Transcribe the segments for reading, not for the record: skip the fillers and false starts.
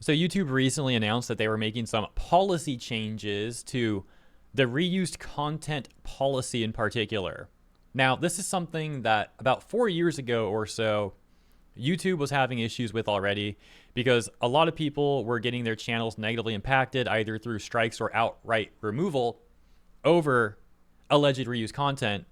So YouTube recently announced that they were making some policy changes to the reused content policy in particular. Now, this is something that about 4 years ago or so, YouTube was having issues with already because a lot of people were getting their channels negatively impacted either through strikes or outright removal over alleged reused content,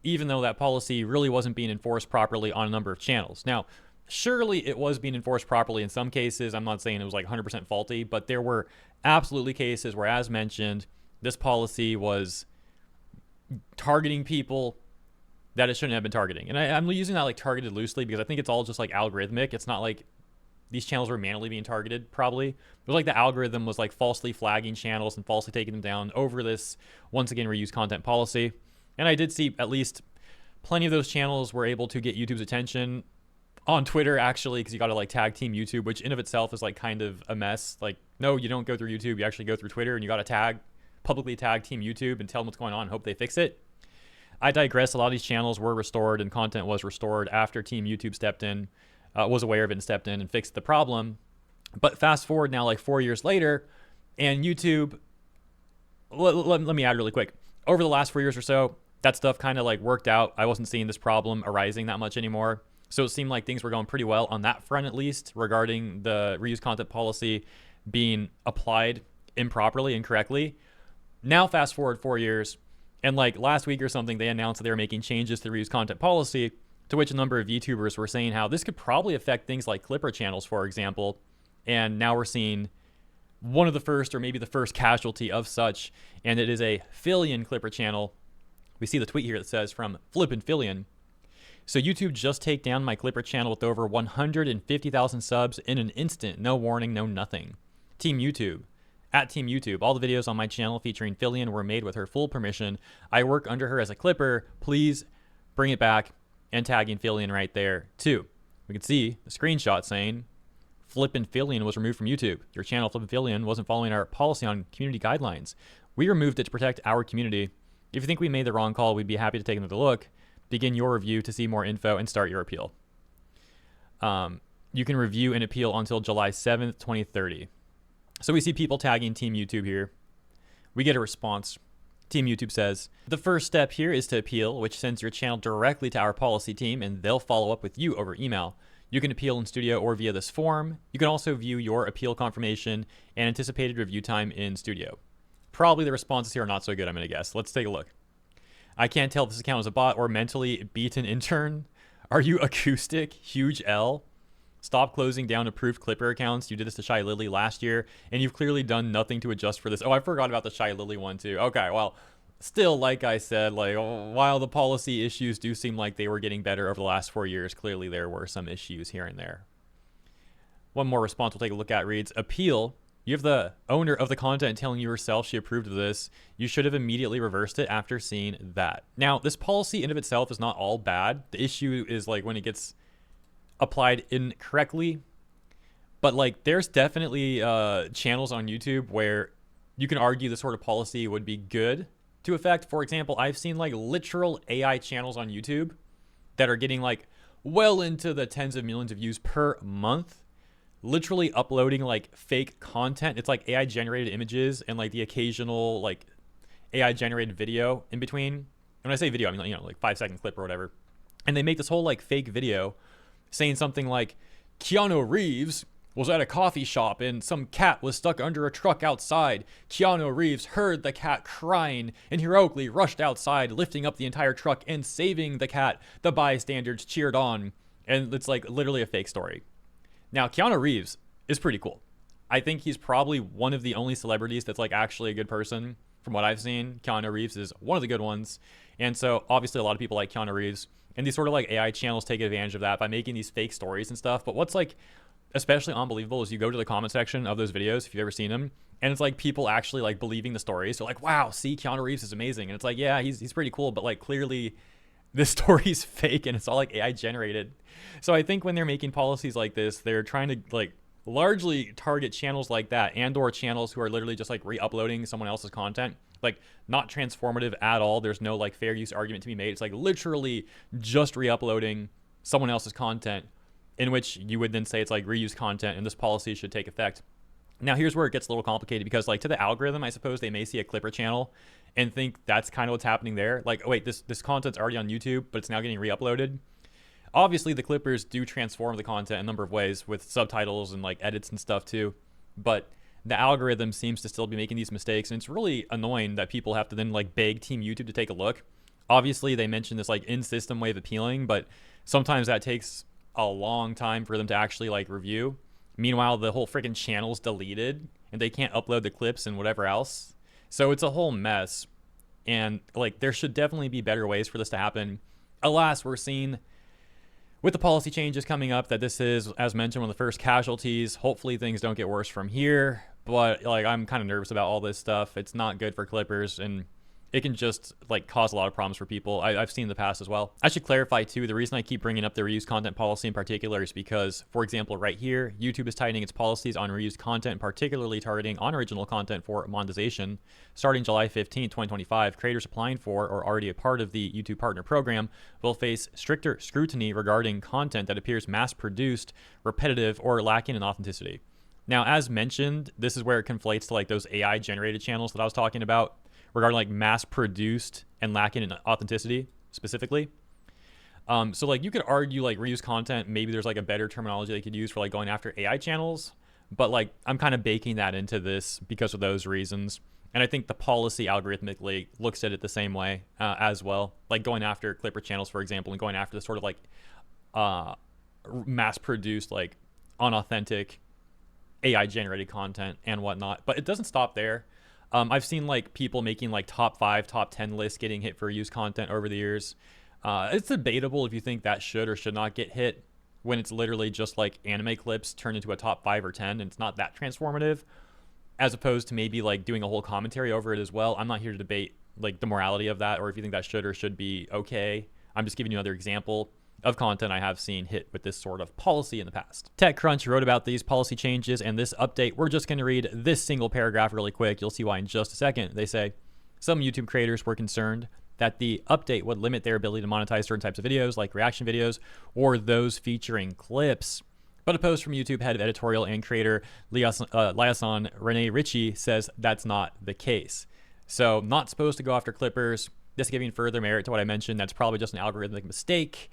even though that policy really wasn't being enforced properly on a number of channels. Now, surely it was being enforced properly in some cases. I'm not saying it was like 100% faulty, but there were absolutely cases where, as mentioned, this policy was targeting people that it shouldn't have been targeting. And I'm using that like targeted loosely because I think it's all just like algorithmic. It's not like these channels were manually being targeted, probably. It was like the algorithm was like falsely flagging channels and falsely taking them down over this, once again, reuse content policy. And I did see at least plenty of those channels were able to get YouTube's attention on Twitter, actually, because you got to like tag Team YouTube, which in of itself is like kind of a mess. Like, no, you don't go through YouTube. You actually go through Twitter, and you got to publicly tag Team YouTube and tell them what's going on and hope they fix it. I digress. A lot of these channels were restored and content was restored after Team YouTube stepped in, was aware of it and stepped in and fixed the problem. But fast forward now like 4 years later, and YouTube, let me add really quick. Over the last 4 years or so, that stuff kind of like worked out. I wasn't seeing this problem arising that much anymore. So it seemed like things were going pretty well on that front, at least, regarding the reuse content policy being applied improperly, incorrectly. Now, fast forward 4 years, and like last week or something, they announced that they were making changes to the reuse content policy, to which a number of VTubers were saying how this could probably affect things like Clipper channels, for example. And now we're seeing one of the first, or maybe the first casualty of such, and it is a Fillian Clipper channel. We see the tweet here that says from Flippin Fillian. So YouTube just take down my Clipper channel with over 150,000 subs in an instant. No warning, no nothing. Team YouTube. At Team YouTube, all the videos on my channel featuring Fillian were made with her full permission. I work under her as a Clipper. Please bring it back, and tagging Fillian right there too. We can see the screenshot saying Flippin Fillian was removed from YouTube. Your channel, Flippin Fillian, wasn't following our policy on community guidelines. We removed it to protect our community. If you think we made the wrong call, we'd be happy to take another look. Begin your review to see more info and start your appeal. You can review and appeal until July 7th, 2030. So we see people tagging Team YouTube here. We get a response. Team YouTube says, the first step here is to appeal, which sends your channel directly to our policy team, and they'll follow up with you over email. You can appeal in studio or via this form. You can also view your appeal confirmation and anticipated review time in studio. Probably the responses here are not so good, I'm going to guess. Let's take a look. I can't tell if this account is a bot or mentally beat an intern. Are you acoustic? Huge L. Stop closing down approved Clipper accounts. You did this to Shy Lily last year, and you've clearly done nothing to adjust for this. Oh, I forgot about the Shy Lily one too. Okay, well, still, like I said, like while the policy issues do seem like they were getting better over the last 4 years, clearly there were some issues here and there. One more response we'll take a look at reads, appeal. You have the owner of the content telling you herself she approved of this. You should have immediately reversed it after seeing that. Now, this policy in of itself is not all bad. The issue is like when it gets applied incorrectly. But like there's definitely channels on YouTube where you can argue this sort of policy would be good to affect. For example, I've seen like literal AI channels on YouTube that are getting like well into the tens of millions of views per month, literally uploading like fake content. It's like AI generated images and like the occasional like AI generated video in between. When I say video, I mean, you know, like 5-second clip or whatever. And they make this whole like fake video saying something like Keanu Reeves was at a coffee shop and some cat was stuck under a truck outside. Keanu Reeves heard the cat crying and heroically rushed outside, lifting up the entire truck and saving the cat. The bystanders cheered on. And it's like literally a fake story. Now, Keanu Reeves is pretty cool. I think he's probably one of the only celebrities that's like actually a good person. From what I've seen, Keanu Reeves is one of the good ones. And so obviously a lot of people like Keanu Reeves. And these sort of like AI channels take advantage of that by making these fake stories and stuff. But what's like especially unbelievable is you go to the comment section of those videos, if you've ever seen them, and it's like people actually like believing the stories. So like, wow, see, Keanu Reeves is amazing. And it's like, yeah, he's pretty cool. But like clearly this story's fake and it's all like AI generated. So I think when they're making policies like this, they're trying to like largely target channels like that and or channels who are literally just like re-uploading someone else's content. Like not transformative at all. There's no like fair use argument to be made. It's like literally just re-uploading someone else's content. in which you would then say it's like reused content and this policy should take effect. Now, here's where it gets a little complicated because, like, to the algorithm, I suppose they may see a Clipper channel and think that's kind of what's happening there. Like, oh, wait, this content's already on YouTube, but it's now getting re-uploaded. Obviously, the Clippers do transform the content a number of ways with subtitles and, like, edits and stuff, too. But the algorithm seems to still be making these mistakes, and it's really annoying that people have to then, like, beg Team YouTube to take a look. Obviously, they mentioned this, like, in-system way of appealing, but sometimes that takes a long time for them to actually, like, review. Meanwhile, the whole freaking channel's deleted and they can't upload the clips and whatever else. So it's a whole mess. And like, there should definitely be better ways for this to happen. Alas, we're seeing with the policy changes coming up that this is, as mentioned, one of the first casualties. Hopefully things don't get worse from here. But like, I'm kind of nervous about all this stuff. It's not good for Clippers, and it can just like cause a lot of problems for people. I've seen in the past as well. I should clarify too, the reason I keep bringing up the reused content policy in particular is because, for example, right here, YouTube is tightening its policies on reused content, particularly targeting unoriginal content for monetization. Starting July 15, 2025, creators applying for or already a part of the YouTube Partner Program will face stricter scrutiny regarding content that appears mass-produced, repetitive, or lacking in authenticity. Now, as mentioned, this is where it conflates to like those AI-generated channels that I was talking about, regarding like mass produced and lacking in authenticity specifically. So like you could argue like reuse content, maybe there's like a better terminology they could use for like going after AI channels, but like I'm kind of baking that into this because of those reasons. And I think the policy algorithmically looks at it the same way as well, like going after Clipper channels, for example, and going after the sort of like mass produced, like unauthentic AI generated content and whatnot. But it doesn't stop there. I've seen like people making like top 5, top 10 lists getting hit for used content over the years. It's debatable if you think that should or should not get hit when it's literally just like anime clips turned into a top 5 or 10 and it's not that transformative, as opposed to maybe like doing a whole commentary over it as well. I'm not here to debate like the morality of that or if you think that should or should be okay. I'm just giving you another example of content I have seen hit with this sort of policy in the past. TechCrunch wrote about these policy changes and this update. We're just going to read this single paragraph really quick. You'll see why in just a second. They say, some YouTube creators were concerned that the update would limit their ability to monetize certain types of videos like reaction videos or those featuring clips. But a post from YouTube head of editorial and creator Liaison Renee Ritchie says that's not the case. So not supposed to go after Clippers. Just giving further merit to what I mentioned, that's probably just an algorithmic mistake.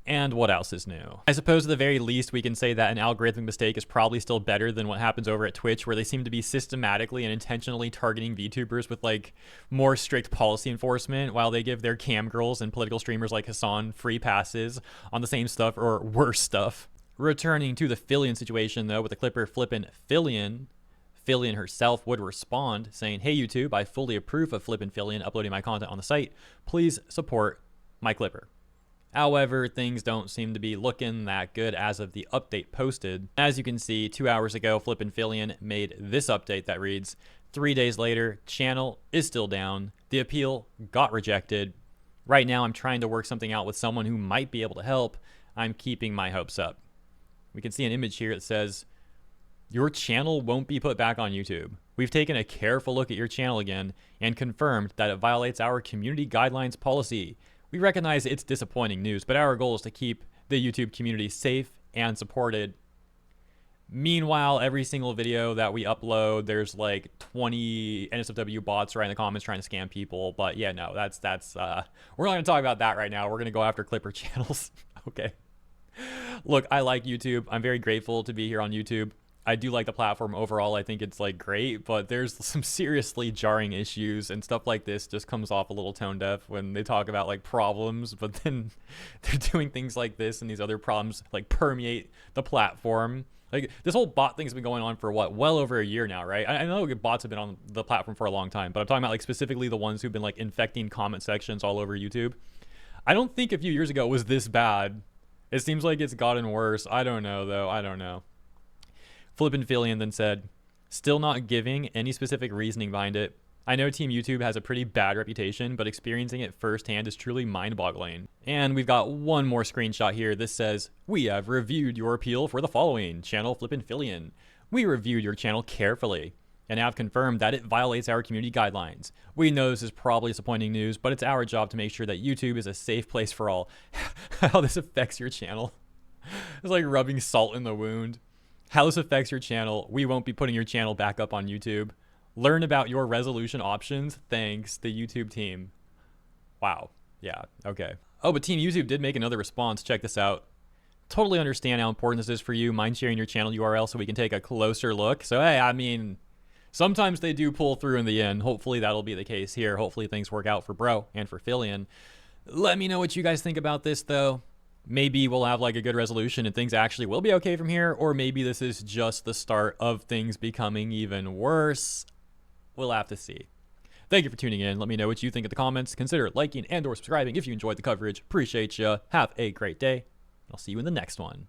And what else is new? I suppose at the very least, we can say that an algorithmic mistake is probably still better than what happens over at Twitch, where they seem to be systematically and intentionally targeting VTubers with like more strict policy enforcement, while they give their cam girls and political streamers like Hassan free passes on the same stuff or worse stuff. Returning to the Fillian situation though, with the Clipper Flippin Fillian, Fillian herself would respond saying, "Hey YouTube, I fully approve of Flippin Fillian uploading my content on the site. Please support my Clipper." However, things don't seem to be looking that good as of the update posted. As you can see, 2 hours ago, Flippin Fillian made this update that reads, 3 days later, channel is still down. The appeal got rejected. Right now, I'm trying to work something out with someone who might be able to help. I'm keeping my hopes up. We can see an image here that says, your channel won't be put back on YouTube. We've taken a careful look at your channel again and confirmed that it violates our community guidelines policy. We recognize it's disappointing news, but our goal is to keep the YouTube community safe and supported. Meanwhile, every single video that we upload, there's like 20 NSFW bots right in the comments trying to scam people. But yeah, no, that's we're not gonna talk about that right now. We're gonna go after Clipper channels. Okay. Look, I like YouTube. I'm very grateful to be here on YouTube. I do like the platform overall. I think it's like great, but there's some seriously jarring issues, and stuff like this just comes off a little tone deaf when they talk about like problems, but then they're doing things like this and these other problems like permeate the platform. Like this whole bot thing has been going on for what, well over a year now, right? I know bots have been on the platform for a long time, but I'm talking about like specifically the ones who've been like infecting comment sections all over YouTube. I don't think a few years ago it was this bad. It seems like it's gotten worse. I don't know though. I don't know. Flippin Fillian then said, still not giving any specific reasoning behind it. I know Team YouTube has a pretty bad reputation, but experiencing it firsthand is truly mind-boggling. And we've got one more screenshot here. This says, we have reviewed your appeal for the following. Channel Flippin Fillian. We reviewed your channel carefully and have confirmed that it violates our community guidelines. We know this is probably disappointing news, but it's our job to make sure that YouTube is a safe place for all. How this affects your channel. It's like rubbing salt in the wound. How this affects your channel. We won't be putting your channel back up on YouTube. Learn about your resolution options. Thanks, the YouTube team. Wow. Yeah, okay. Oh, but Team YouTube did make another response. Check this out. Totally understand how important this is for you. Mind sharing your channel URL so we can take a closer look. So, hey, I mean, sometimes they do pull through in the end. Hopefully that'll be the case here. Hopefully things work out for Bro and for Fillian. Let me know what you guys think about this, though. Maybe we'll have like a good resolution and things actually will be okay from here. Or maybe this is just the start of things becoming even worse. We'll have to see. Thank you for tuning in. Let me know what you think in the comments. Consider liking and or subscribing if you enjoyed the coverage. Appreciate you. Have a great day. I'll see you in the next one.